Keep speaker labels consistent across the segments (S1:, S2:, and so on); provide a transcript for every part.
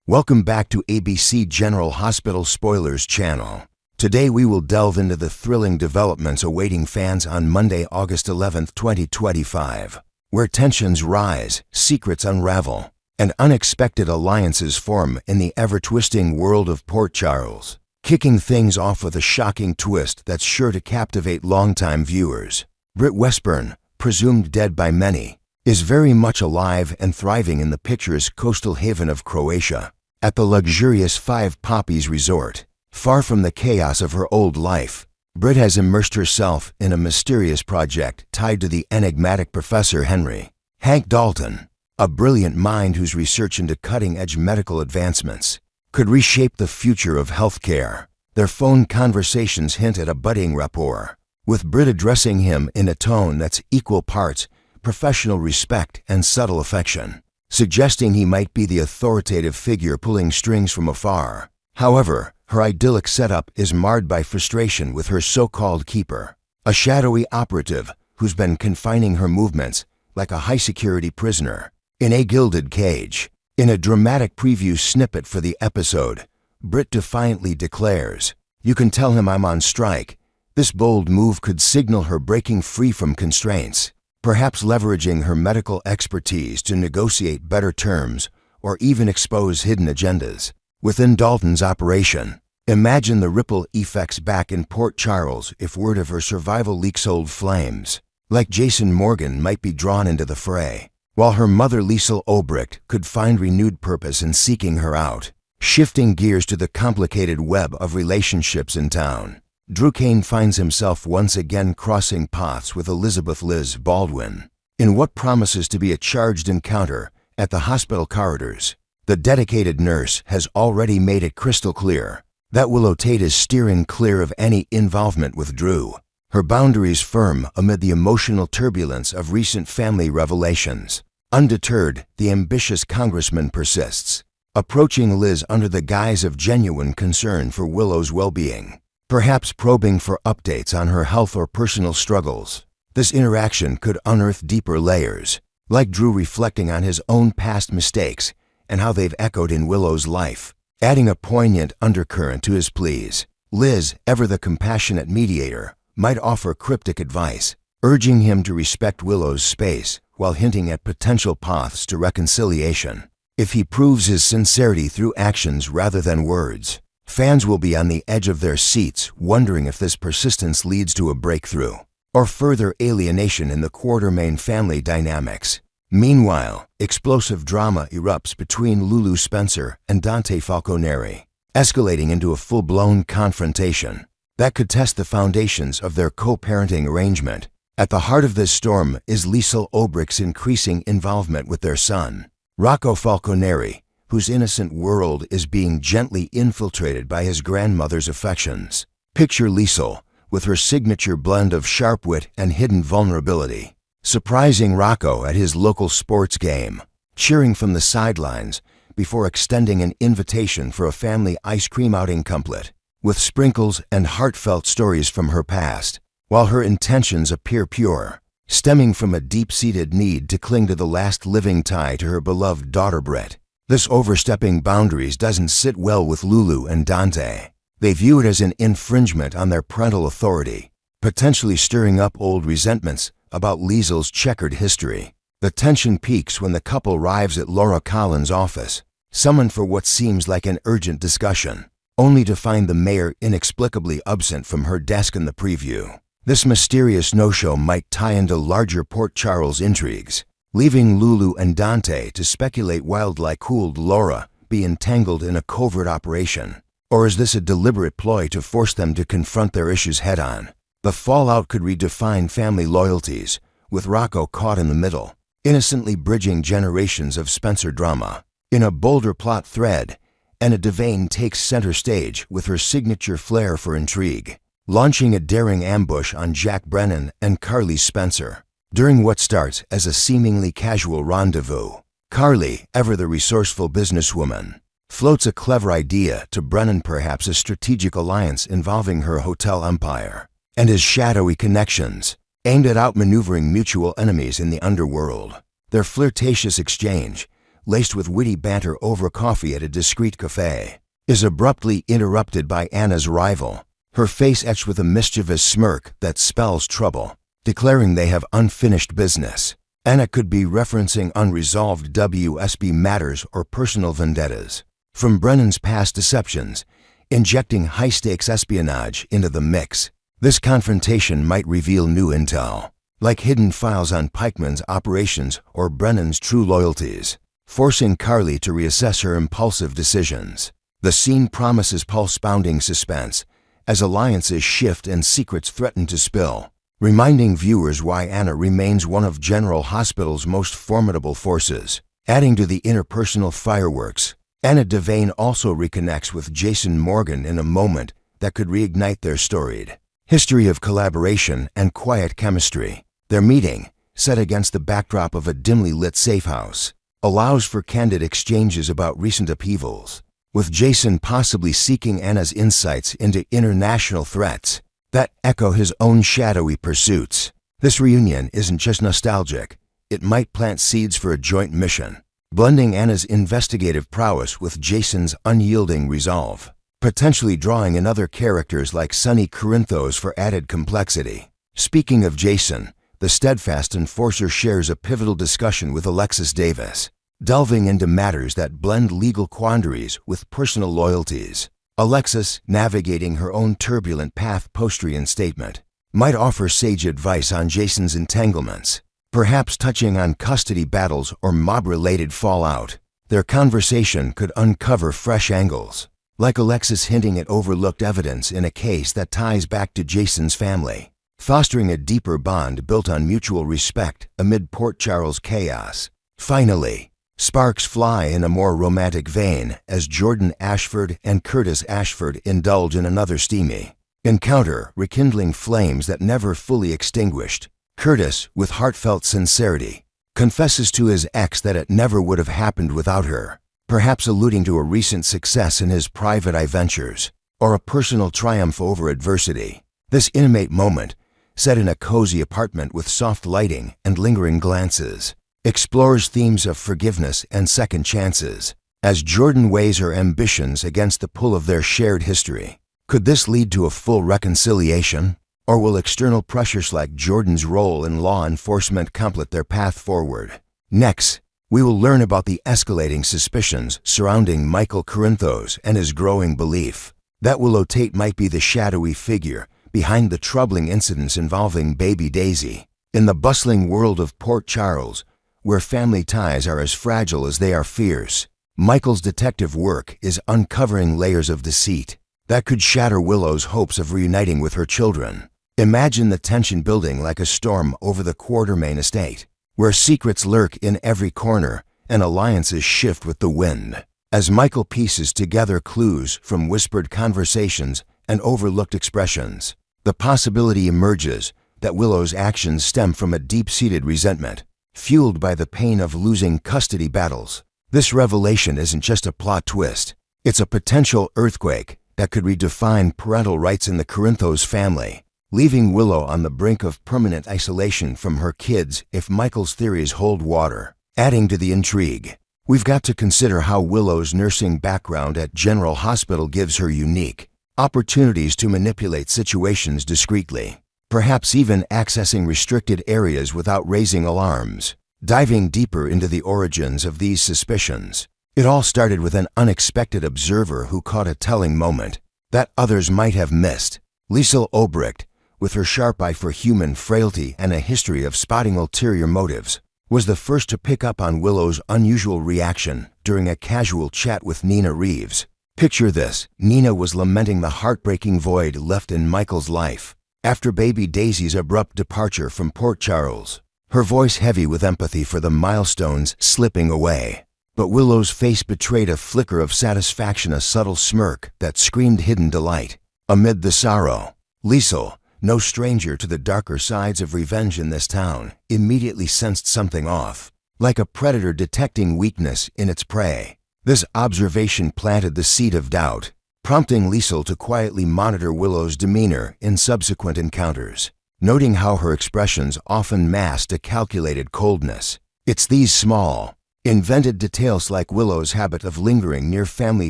S1: Welcome back to ABC General Hospital Spoilers channel. Today we will delve into the thrilling developments awaiting fans on Monday, August 11, 2025, where tensions rise, secrets unravel, and unexpected alliances form in the ever-twisting world of Port Charles, kicking things off with a shocking twist that's sure to captivate longtime viewers. Britt Westburn, presumed dead by many, is very much alive and thriving in the picturesque coastal haven of Croatia, at the luxurious Five Poppies Resort. Far from the chaos of her old life, Britt has immersed herself in a mysterious project tied to the enigmatic Professor Henry Hank Dalton, a brilliant mind whose research into cutting-edge medical advancements could reshape the future of healthcare. Their phone conversations hint at a budding rapport, with Britt addressing him in a tone that's equal parts professional respect and subtle affection, suggesting he might be the authoritative figure pulling strings from afar. However, her idyllic setup is marred by frustration with her so-called keeper, a shadowy operative who's been confining her movements like a high-security prisoner in a gilded cage. In a dramatic preview snippet for the episode, Britt defiantly declares, "You can tell him I'm on strike." This bold move could signal her breaking free from constraints, perhaps leveraging her medical expertise to negotiate better terms or even expose hidden agendas within Dalton's operation. Imagine the ripple effects back in Port Charles if word of her survival leaks old flames, like Jason Morgan might be drawn into the fray, while her mother Liesl Obrecht could find renewed purpose in seeking her out. Shifting gears to the complicated web of relationships in town, Drew Cain finds himself once again crossing paths with Elizabeth Liz Baldwin in what promises to be a charged encounter at the hospital corridors. The dedicated nurse has already made it crystal clear that Willow Tate is steering clear of any involvement with Drew, her boundaries firm amid the emotional turbulence of recent family revelations. Undeterred, the ambitious congressman persists, approaching Liz under the guise of genuine concern for Willow's well-being, perhaps probing for updates on her health or personal struggles. This interaction could unearth deeper layers, like Drew reflecting on his own past mistakes and how they've echoed in Willow's life, adding a poignant undercurrent to his pleas. Liz, ever the compassionate mediator, might offer cryptic advice, urging him to respect Willow's space while hinting at potential paths to reconciliation. If he proves his sincerity through actions rather than words, fans will be on the edge of their seats, wondering if this persistence leads to a breakthrough or further alienation in the Quartermain family dynamics. Meanwhile, explosive drama erupts between Lulu Spencer and Dante Falconeri, escalating into a full-blown confrontation that could test the foundations of their co-parenting arrangement. At the heart of this storm is Liesl Obrecht's increasing involvement with their son, Rocco Falconeri, whose innocent world is being gently infiltrated by his grandmother's affections. Picture Liesl, with her signature blend of sharp wit and hidden vulnerability, surprising Rocco at his local sports game, cheering from the sidelines before extending an invitation for a family ice cream outing couplet, with sprinkles and heartfelt stories from her past. While her intentions appear pure, stemming from a deep-seated need to cling to the last living tie to her beloved daughter Britt, this overstepping boundaries doesn't sit well with Lulu and Dante. They view it as an infringement on their parental authority, potentially stirring up old resentments about Liesl's checkered history. The tension peaks when the couple arrives at Laura Collins' office, summoned for what seems like an urgent discussion, only to find the mayor inexplicably absent from her desk in the preview. This mysterious no-show might tie into larger Port Charles intrigues, leaving Lulu and Dante to speculate wildly could Laura be entangled in a covert operation, or is this a deliberate ploy to force them to confront their issues head-on? The fallout could redefine family loyalties, with Rocco caught in the middle, innocently bridging generations of Spencer drama. In a bolder plot thread, Anna Devane takes center stage with her signature flair for intrigue, launching a daring ambush on Jack Brennan and Carly Spencer. During what starts as a seemingly casual rendezvous, Carly, ever the resourceful businesswoman, floats a clever idea to Brennan, perhaps a strategic alliance involving her hotel empire and his shadowy connections, aimed at outmaneuvering mutual enemies in the underworld. Their flirtatious exchange laced with witty banter over coffee at a discreet cafe, is abruptly interrupted by Anna's rival, her face etched with a mischievous smirk that spells trouble, declaring they have unfinished business. Anna could be referencing unresolved WSB matters or personal vendettas. From Brennan's past deceptions, injecting high-stakes espionage into the mix, this confrontation might reveal new intel, like hidden files on Pikeman's operations or Brennan's true loyalties, forcing Carly to reassess her impulsive decisions. The scene promises pulse-pounding suspense as alliances shift and secrets threaten to spill, reminding viewers why Anna remains one of General Hospital's most formidable forces. Adding to the interpersonal fireworks, Anna Devane also reconnects with Jason Morgan in a moment that could reignite their storied history of collaboration and quiet chemistry. Their meeting, set against the backdrop of a dimly lit safe house, allows for candid exchanges about recent upheavals, with Jason possibly seeking Anna's insights into international threats that echo his own shadowy pursuits. This reunion isn't just nostalgic, it might plant seeds for a joint mission, blending Anna's investigative prowess with Jason's unyielding resolve, potentially drawing in other characters like Sonny Corinthos for added complexity. Speaking of Jason, the steadfast enforcer shares a pivotal discussion with Alexis Davis, delving into matters that blend legal quandaries with personal loyalties. Alexis, navigating her own turbulent path post-reinstatement, might offer sage advice on Jason's entanglements, perhaps touching on custody battles or mob-related fallout. Their conversation could uncover fresh angles, like Alexis hinting at overlooked evidence in a case that ties back to Jason's family, fostering a deeper bond built on mutual respect amid Port Charles' chaos. Finally, sparks fly in a more romantic vein as Jordan Ashford and Curtis Ashford indulge in another steamy encounter, rekindling flames that never fully extinguished. Curtis, with heartfelt sincerity, confesses to his ex that it never would have happened without her, perhaps alluding to a recent success in his private eye ventures or a personal triumph over adversity. This intimate moment, set in a cozy apartment with soft lighting and lingering glances, explores themes of forgiveness and second chances as Jordan weighs her ambitions against the pull of their shared history. Could this lead to a full reconciliation, or will external pressures like Jordan's role in law enforcement complete their path forward? Next, we will learn about the escalating suspicions surrounding Michael Corinthos and his growing belief that Willow Tate might be the shadowy figure behind the troubling incidents involving baby Daisy. In the bustling world of Port Charles, where family ties are as fragile as they are fierce, Michael's detective work is uncovering layers of deceit that could shatter Willow's hopes of reuniting with her children. Imagine the tension building like a storm over the Quartermain estate, where secrets lurk in every corner and alliances shift with the wind. As Michael pieces together clues from whispered conversations and overlooked expressions, the possibility emerges that Willow's actions stem from a deep-seated resentment, fueled by the pain of losing custody battles. This revelation isn't just a plot twist, it's a potential earthquake that could redefine parental rights in the Corinthos family, leaving Willow on the brink of permanent isolation from her kids if Michael's theories hold water. Adding to the intrigue, we've got to consider how Willow's nursing background at General Hospital gives her unique opportunities to manipulate situations discreetly, perhaps even accessing restricted areas without raising alarms. Diving deeper into the origins of these suspicions, it all started with an unexpected observer who caught a telling moment that others might have missed. Liesl Obrecht, with her sharp eye for human frailty and a history of spotting ulterior motives, was the first to pick up on Willow's unusual reaction during a casual chat with Nina Reeves. Picture this: Nina was lamenting the heartbreaking void left in Michael's life after baby Daisy's abrupt departure from Port Charles, her voice heavy with empathy for the milestones slipping away. But Willow's face betrayed a flicker of satisfaction, a subtle smirk that screamed hidden delight. Amid the sorrow, Liesl, no stranger to the darker sides of revenge in this town, immediately sensed something off, like a predator detecting weakness in its prey. This observation planted the seed of doubt, prompting Liesl to quietly monitor Willow's demeanor in subsequent encounters, noting how her expressions often masked a calculated coldness. It's these small, invented details like Willow's habit of lingering near family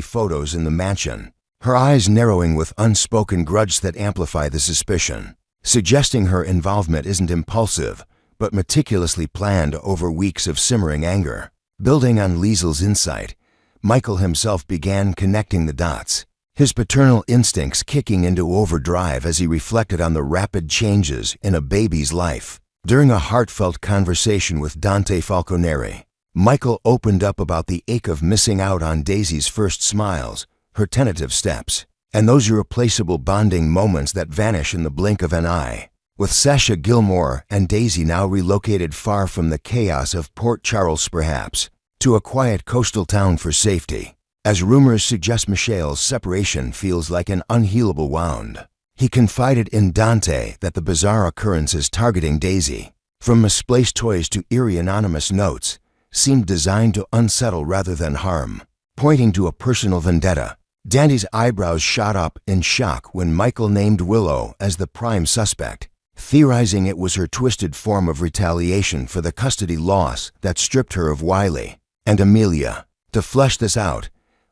S1: photos in the mansion, her eyes narrowing with unspoken grudge that amplify the suspicion, suggesting her involvement isn't impulsive, but meticulously planned over weeks of simmering anger. Building on Liesel's insight, Michael himself began connecting the dots, his paternal instincts kicking into overdrive as he reflected on the rapid changes in a baby's life. During a heartfelt conversation with Dante Falconeri, Michael opened up about the ache of missing out on Daisy's first smiles, her tentative steps, and those irreplaceable bonding moments that vanish in the blink of an eye. With Sasha Gilmore and Daisy now relocated far from the chaos of Port Charles perhaps, to a quiet coastal town for safety, as rumors suggest Michelle's separation feels like an unhealable wound. He confided in Dante that the bizarre occurrences targeting Daisy, from misplaced toys to eerie anonymous notes, seemed designed to unsettle rather than harm, pointing to a personal vendetta. Dante's eyebrows shot up in shock when Michael named Willow as the prime suspect, theorizing it was her twisted form of retaliation for the custody loss that stripped her of Wiley and Amelia. To flesh this out,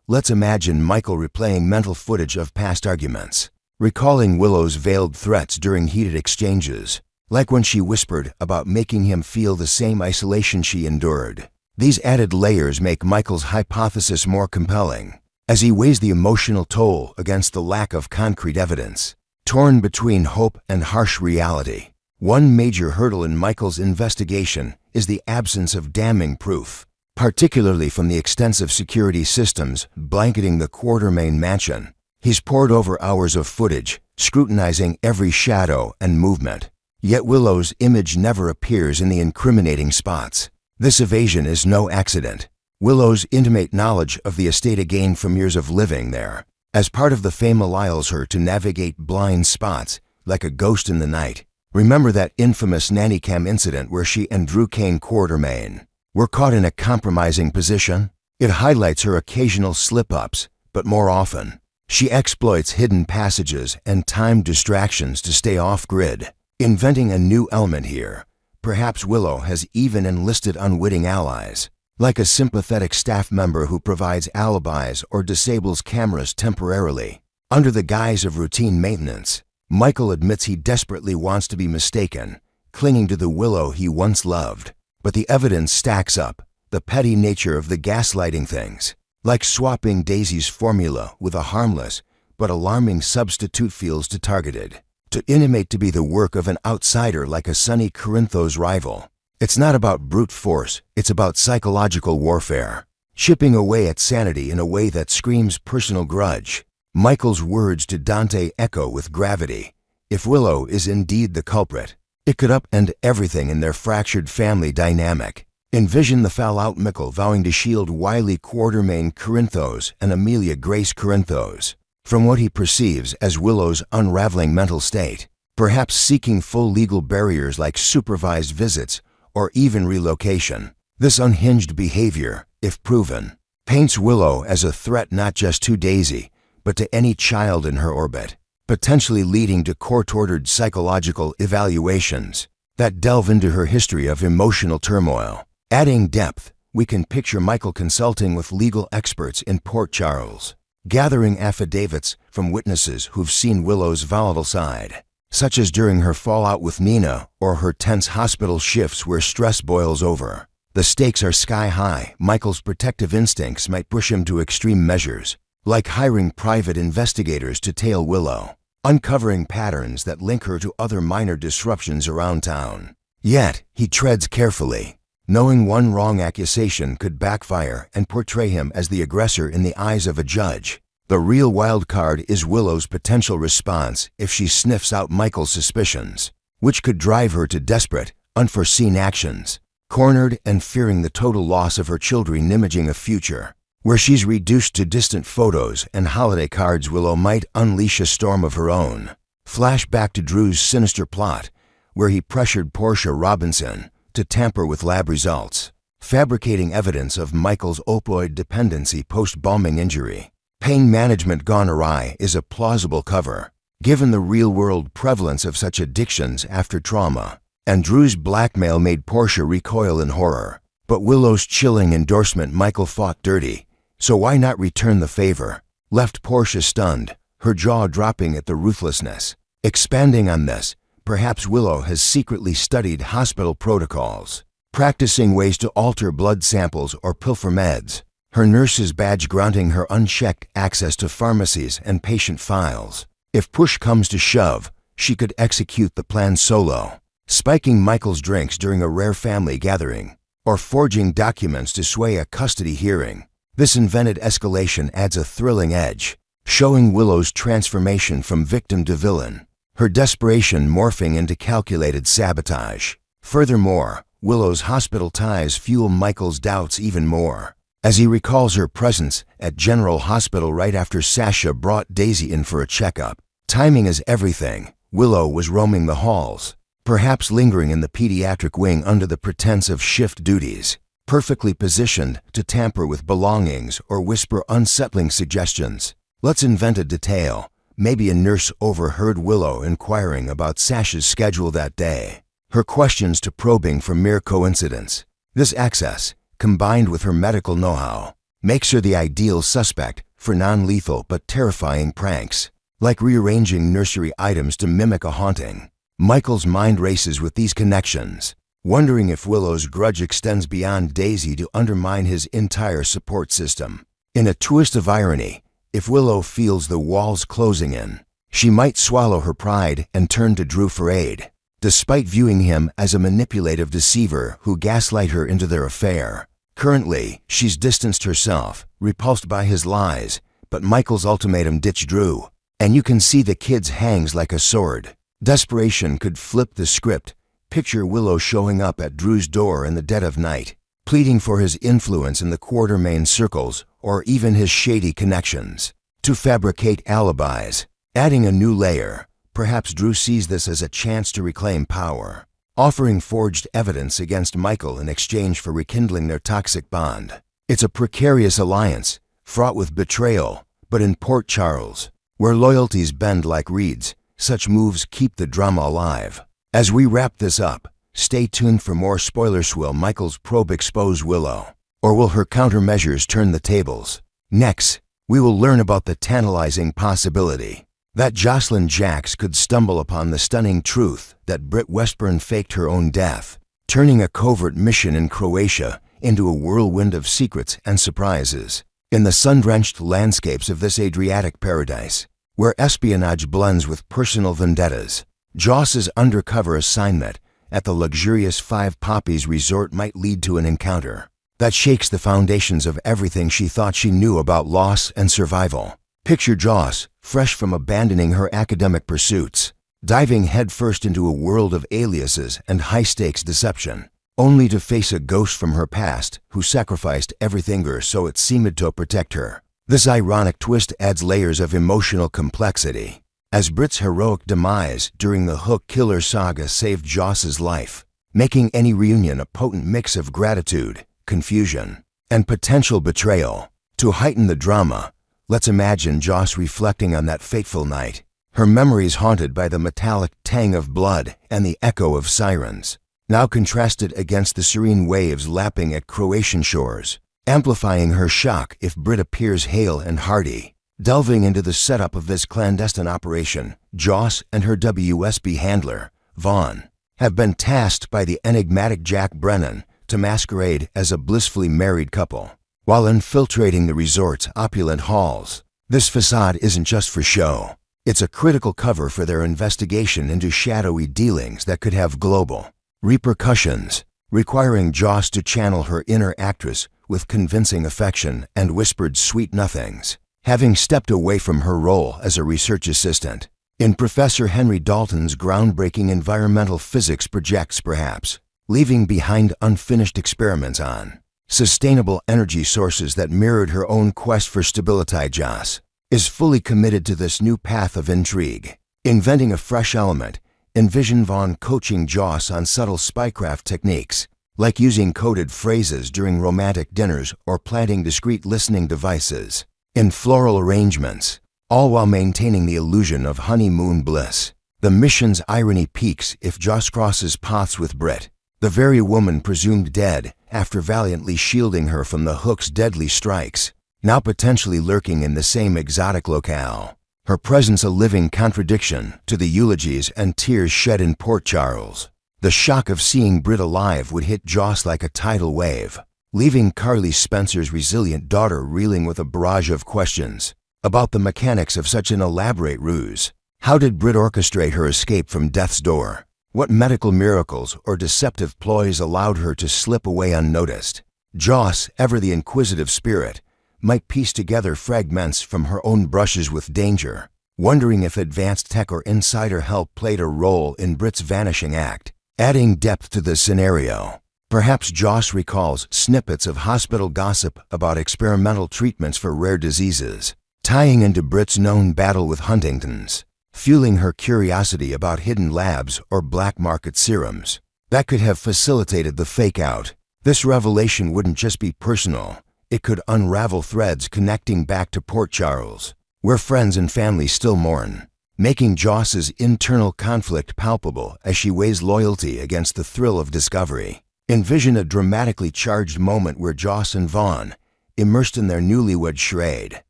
S1: let's imagine Michael replaying mental footage of past arguments, recalling Willow's veiled threats during heated exchanges, like when she whispered about making him feel the same isolation she endured. These added layers make Michael's hypothesis more compelling, as he weighs the emotional toll against the lack of concrete evidence. Torn between hope and harsh reality, one major hurdle in Michael's investigation is the absence of damning proof, particularly from the extensive security systems blanketing the Quartermain mansion. He's pored over hours of footage, scrutinizing every shadow and movement, yet Willow's image never appears in the incriminating spots. This evasion is no accident. Willow's intimate knowledge of the estate gained from years of living there, as part of the fame allows her to navigate blind spots like a ghost in the night. Remember that infamous nanny cam incident where she and Drew Kane Quartermain were caught in a compromising position? It highlights her occasional slip-ups, but more often, she exploits hidden passages and timed distractions to stay off-grid, inventing a new element here. Perhaps Willow has even enlisted unwitting allies, like a sympathetic staff member who provides alibis or disables cameras temporarily. Under the guise of routine maintenance, Michael admits he desperately wants to be mistaken, clinging to the Willow he once loved. But the evidence stacks up, the petty nature of the gaslighting things, like swapping Daisy's formula with a harmless but alarming substitute feels too targeted, to intimate to be the work of an outsider like a sunny Corinthos rival. It's not about brute force, it's about psychological warfare, chipping away at sanity in a way that screams personal grudge. Michael's words to Dante echo with gravity. If Willow is indeed the culprit, it could upend everything in their fractured family dynamic. Envision the Fallout Michael vowing to shield Wiley Quartermain Corinthos and Amelia Grace Corinthos from what he perceives as Willow's unraveling mental state, perhaps seeking full legal barriers like supervised visits or even relocation. This unhinged behavior, if proven, paints Willow as a threat not just to Daisy, but to any child in her orbit, potentially leading to court-ordered psychological evaluations that delve into her history of emotional turmoil. Adding depth, we can picture Michael consulting with legal experts in Port Charles, gathering affidavits from witnesses who've seen Willow's volatile side, such as during her fallout with Nina or her tense hospital shifts where stress boils over. The stakes are sky high. Michael's protective instincts might push him to extreme measures, like hiring private investigators to tail Willow, uncovering patterns that link her to other minor disruptions around town. Yet, he treads carefully, knowing one wrong accusation could backfire and portray him as the aggressor in the eyes of a judge. The real wild card is Willow's potential response if she sniffs out Michael's suspicions, which could drive her to desperate, unforeseen actions. Cornered and fearing the total loss of her children, imaging a future where she's reduced to distant photos and holiday cards, Willow might unleash a storm of her own. Flash back to Drew's sinister plot, where he pressured Portia Robinson to tamper with lab results, fabricating evidence of Michael's opioid dependency post-bombing injury. Pain management gone awry is a plausible cover, given the real-world prevalence of such addictions after trauma, and Drew's blackmail made Portia recoil in horror. But Willow's chilling endorsement Michael fought dirty, so why not return the favor? Left Portia stunned, her jaw dropping at the ruthlessness. Expanding on this, perhaps Willow has secretly studied hospital protocols, practicing ways to alter blood samples or pilfer meds. Her nurse's badge granting her unchecked access to pharmacies and patient files. If push comes to shove, she could execute the plan solo, spiking Michael's drinks during a rare family gathering, or forging documents to sway a custody hearing. This invented escalation adds a thrilling edge, showing Willow's transformation from victim to villain, her desperation morphing into calculated sabotage. Furthermore, Willow's hospital ties fuel Michael's doubts even more, as he recalls her presence at General Hospital right after Sasha brought Daisy in for a checkup. Timing is everything. Willow was roaming the halls, perhaps lingering in the pediatric wing under the pretense of shift duties, perfectly positioned to tamper with belongings or whisper unsettling suggestions. Let's invent a detail. Maybe a nurse overheard Willow inquiring about Sasha's schedule that day, her questions to probing for mere coincidence. This access, combined with her medical know-how, makes her the ideal suspect for non-lethal but terrifying pranks, like rearranging nursery items to mimic a haunting. Michael's mind races with these connections, wondering if Willow's grudge extends beyond Daisy to undermine his entire support system. In a twist of irony, if Willow feels the walls closing in, she might swallow her pride and turn to Drew for aid, despite viewing him as a manipulative deceiver who gaslight her into their affair. Currently, she's distanced herself, repulsed by his lies, but Michael's ultimatum ditch Drew, and you can see the kid's hangs like a sword. Desperation could flip the script. Picture Willow showing up at Drew's door in the dead of night, pleading for his influence in the Quartermain circles or even his shady connections, to fabricate alibis. Adding a new layer, perhaps Drew sees this as a chance to reclaim power, offering forged evidence against Michael in exchange for rekindling their toxic bond. It's a precarious alliance, fraught with betrayal, but in Port Charles, where loyalties bend like reeds, such moves keep the drama alive. As we wrap this up, stay tuned for more spoilers. Will Michael's probe expose Willow, or will her countermeasures turn the tables? Next, we will learn about the tantalizing possibility that Jocelyn Jacks could stumble upon the stunning truth that Britt Westburn faked her own death, turning a covert mission in Croatia into a whirlwind of secrets and surprises. In the sun-drenched landscapes of this Adriatic paradise, where espionage blends with personal vendettas, Joss's undercover assignment at the luxurious Five Poppies resort might lead to an encounter that shakes the foundations of everything she thought she knew about loss and survival. Picture Joss, fresh from abandoning her academic pursuits, diving headfirst into a world of aliases and high-stakes deception, only to face a ghost from her past who sacrificed everything so it seemed to protect her. This ironic twist adds layers of emotional complexity, as Britt's heroic demise during the Hook Killer saga saved Joss's life, making any reunion a potent mix of gratitude, confusion, and potential betrayal. To heighten the drama, let's imagine Joss reflecting on that fateful night, her memories haunted by the metallic tang of blood and the echo of sirens, now contrasted against the serene waves lapping at Croatian shores, amplifying her shock if Britt appears hale and hearty. Delving into the setup of this clandestine operation, Joss and her WSB handler, Vaughn, have been tasked by the enigmatic Jack Brennan to masquerade as a blissfully married couple, while infiltrating the resort's opulent halls. This facade isn't just for show. It's a critical cover for their investigation into shadowy dealings that could have global repercussions, requiring Joss to channel her inner actress with convincing affection and whispered sweet nothings. Having stepped away from her role as a research assistant in Professor Henry Dalton's groundbreaking environmental physics projects, perhaps leaving behind unfinished experiments on sustainable energy sources that mirrored her own quest for stability, Joss is fully committed to this new path of intrigue. Inventing a fresh element, envision Vaughn coaching Joss on subtle spycraft techniques, like using coded phrases during romantic dinners or planting discreet listening devices in floral arrangements, all while maintaining the illusion of honeymoon bliss. The mission's irony peaks if Joss crosses paths with Britt, the very woman presumed dead after valiantly shielding her from the Hook's deadly strikes, now potentially lurking in the same exotic locale. Her presence a living contradiction to the eulogies and tears shed in Port Charles. The shock of seeing Britt alive would hit Joss like a tidal wave, leaving Carly Spencer's resilient daughter reeling with a barrage of questions about the mechanics of such an elaborate ruse. How did Britt orchestrate her escape from death's door? What medical miracles or deceptive ploys allowed her to slip away unnoticed? Joss, ever the inquisitive spirit, might piece together fragments from her own brushes with danger, wondering if advanced tech or insider help played a role in Britt's vanishing act, adding depth to the scenario. Perhaps Joss recalls snippets of hospital gossip about experimental treatments for rare diseases, tying into Britt's known battle with Huntington's, fueling her curiosity about hidden labs or black market serums that could have facilitated the fake-out. This revelation wouldn't just be personal, it could unravel threads connecting back to Port Charles, where friends and family still mourn, making Joss's internal conflict palpable as she weighs loyalty against the thrill of discovery. Envision a dramatically charged moment where Joss and Vaughn, immersed in their newlywed charade,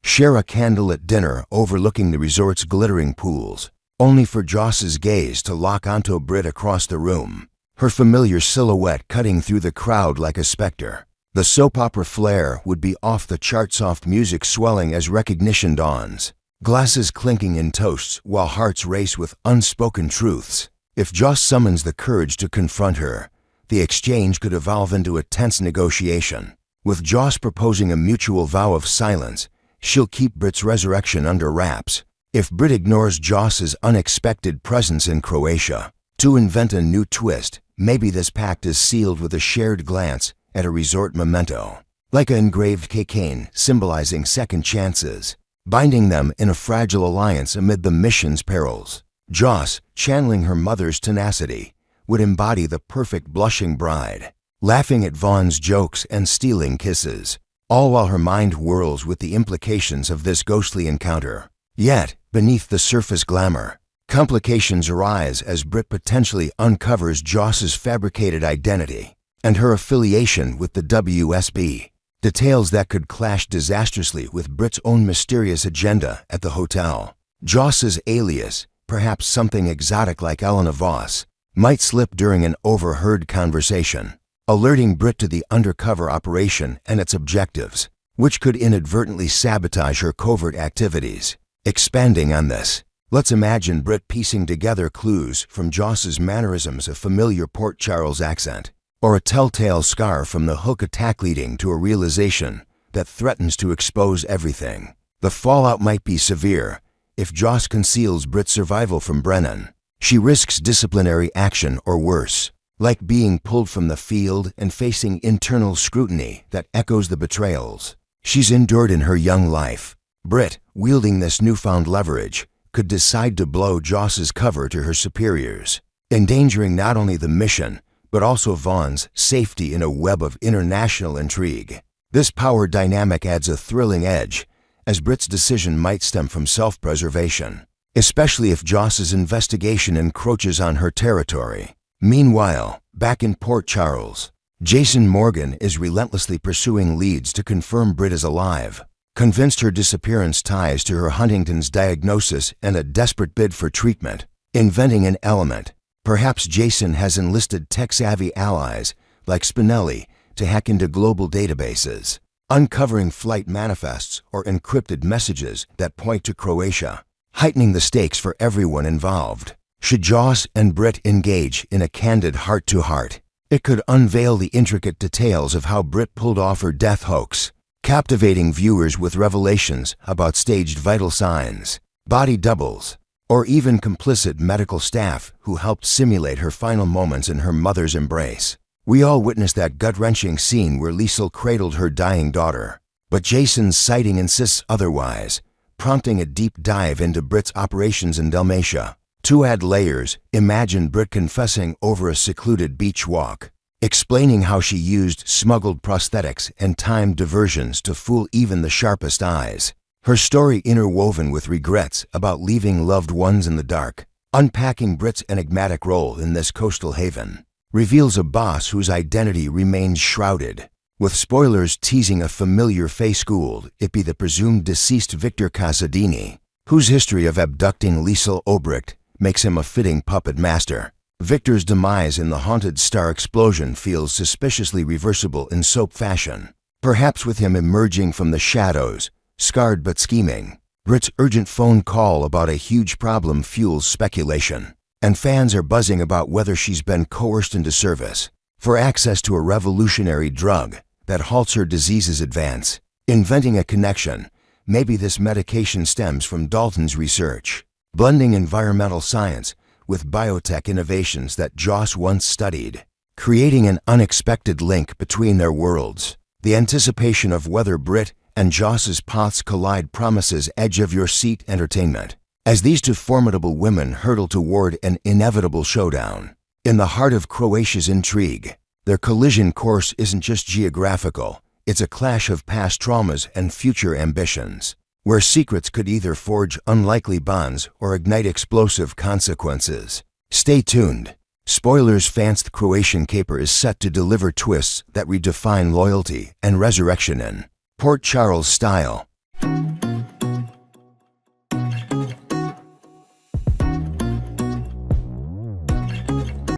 S1: share a candlelit dinner overlooking the resort's glittering pools, only for Joss's gaze to lock onto Britt across the room, her familiar silhouette cutting through the crowd like a specter. The soap opera flair would be off the chart, soft music swelling as recognition dawns, glasses clinking in toasts while hearts race with unspoken truths. If Joss summons the courage to confront her, the exchange could evolve into a tense negotiation. With Joss proposing a mutual vow of silence, she'll keep Britt's resurrection under wraps. If Britt ignores Joss's unexpected presence in Croatia, to invent a new twist, maybe this pact is sealed with a shared glance at a resort memento, like an engraved keychain symbolizing second chances, binding them in a fragile alliance amid the mission's perils. Joss, channeling her mother's tenacity, would embody the perfect blushing bride, laughing at Vaughn's jokes and stealing kisses, all while her mind whirls with the implications of this ghostly encounter. Yet, beneath the surface glamour, complications arise as Britt potentially uncovers Joss's fabricated identity and her affiliation with the WSB, details that could clash disastrously with Britt's own mysterious agenda at the hotel. Joss's alias, perhaps something exotic like Elena Voss, might slip during an overheard conversation, alerting Britt to the undercover operation and its objectives, which could inadvertently sabotage her covert activities. Expanding on this, let's imagine Britt piecing together clues from Joss's mannerisms, a familiar Port Charles accent, or a telltale scar from the Hook attack, leading to a realization that threatens to expose everything. The fallout might be severe. If Joss conceals Britt's survival from Brennan, she risks disciplinary action or worse, like being pulled from the field and facing internal scrutiny that echoes the betrayals she's endured in her young life. Britt, wielding this newfound leverage, could decide to blow Joss's cover to her superiors, endangering not only the mission, but also Vaughn's safety in a web of international intrigue. This power dynamic adds a thrilling edge, as Britt's decision might stem from self-preservation, especially if Joss's investigation encroaches on her territory. Meanwhile, back in Port Charles, Jason Morgan is relentlessly pursuing leads to confirm Britt is alive, convinced her disappearance ties to her Huntington's diagnosis and a desperate bid for treatment. Inventing an element, perhaps Jason has enlisted tech-savvy allies like Spinelli to hack into global databases, uncovering flight manifests or encrypted messages that point to Croatia, heightening the stakes for everyone involved. Should Joss and Britt engage in a candid heart-to-heart, it could unveil the intricate details of how Britt pulled off her death hoax, captivating viewers with revelations about staged vital signs, body doubles, or even complicit medical staff who helped simulate her final moments in her mother's embrace. We all witnessed that gut-wrenching scene where Liesl cradled her dying daughter, but Jason's sighting insists otherwise, prompting a deep dive into Britt's operations in Dalmatia. To add layers, imagine Britt confessing over a secluded beach walk, explaining how she used smuggled prosthetics and timed diversions to fool even the sharpest eyes. Her story interwoven with regrets about leaving loved ones in the dark, unpacking Britt's enigmatic role in this coastal haven. reveals a boss whose identity remains shrouded, with spoilers teasing a familiar face. Could it be the presumed deceased Victor Casadini, whose history of abducting Liesel Obrecht makes him a fitting puppet master? Victor's demise in the haunted star explosion feels suspiciously reversible in soap fashion, perhaps with him emerging from the shadows, scarred but scheming. Britt's urgent phone call about a huge problem fuels speculation, and fans are buzzing about whether she's been coerced into service for access to a revolutionary drug that halts her disease's advance. Inventing a connection, maybe this medication stems from Dalton's research, blending environmental science with biotech innovations that Joss once studied, creating an unexpected link between their worlds. The anticipation of whether Britt and Joss's paths collide promises edge-of-your-seat entertainment, as these two formidable women hurtle toward an inevitable showdown. In the heart of Croatia's intrigue, their collision course isn't just geographical, it's a clash of past traumas and future ambitions, where secrets could either forge unlikely bonds or ignite explosive consequences. Stay tuned. Spoilers fans. The Croatian caper is set to deliver twists that redefine loyalty and resurrection in Port Charles style.